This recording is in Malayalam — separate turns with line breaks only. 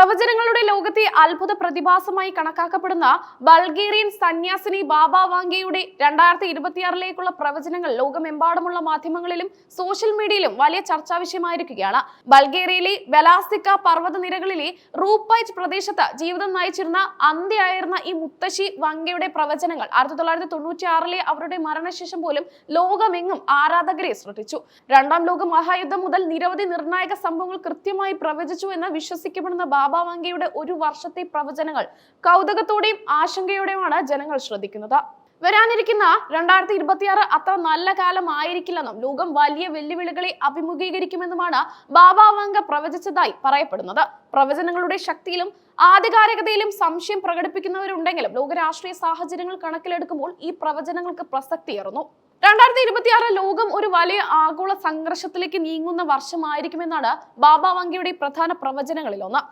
പ്രവചനങ്ങളുടെ ലോകത്തെ അത്ഭുത പ്രതിഭാസമായി കണക്കാക്കപ്പെടുന്ന ബൾഗേറിയൻ സന്യാസിനി ബാബ വാങ്കയുടെ 2026ലേക്കുള്ള പ്രവചനങ്ങൾ ലോകമെമ്പാടുമുള്ള മാധ്യമങ്ങളിലും സോഷ്യൽ മീഡിയയിലും വലിയ ചർച്ചാ വിഷയമായിരിക്കുകയാണ്. ബൾഗേറിയയിലെ വെലാസ്തിക്ക പർവ്വതനിരകളിലെ റൂപ്പൈറ്റ് പ്രദേശത്ത് ജീവിതം നയിച്ചിരുന്ന അന്ത്യയായിരുന്ന ഈ മുത്തശ്ശി വാങ്കയുടെ പ്രവചനങ്ങൾ 1996ലെ അവരുടെ മരണശേഷം പോലും ലോകമെങ്ങും ആരാധകരെ സൃഷ്ടിച്ചു. രണ്ടാം ലോക മഹായുദ്ധം മുതൽ നിരവധി നിർണായക സംഭവങ്ങൾ കൃത്യമായി പ്രവചിച്ചു എന്ന് വിശ്വസിക്കപ്പെടുന്ന ബാബ വാങ്കയുടെ ഒരു വർഷത്തെ പ്രവചനങ്ങൾ കൗതുകത്തോടെയും ആശങ്കയോടെയുമാണ് ജനങ്ങൾ ശ്രദ്ധിക്കുന്നത്. വരാനിരിക്കുന്ന 2026 അത്ര നല്ല കാലമായിരിക്കില്ലെന്നും ലോകം വലിയ വെല്ലുവിളികളെ അഭിമുഖീകരിക്കുമെന്നുമാണ് ബാബ വാങ്ക പ്രവചിച്ചതായി പറയപ്പെടുന്നത്. പ്രവചനങ്ങളുടെ ശക്തിയിലും ആധികാരികതയിലും സംശയം പ്രകടിപ്പിക്കുന്നവരുണ്ടെങ്കിലും ലോകരാഷ്ട്രീയ സാഹചര്യങ്ങൾ കണക്കിലെടുക്കുമ്പോൾ ഈ പ്രവചനങ്ങൾക്ക് പ്രസക്തിയേറുന്നു. 2026 ലോകം ഒരു വലിയ ആഗോള സംഘർഷത്തിലേക്ക് നീങ്ങുന്ന വർഷമായിരിക്കുമെന്നാണ് ബാബ വാങ്കയുടെ പ്രധാന പ്രവചനങ്ങളിൽ ഒന്ന്.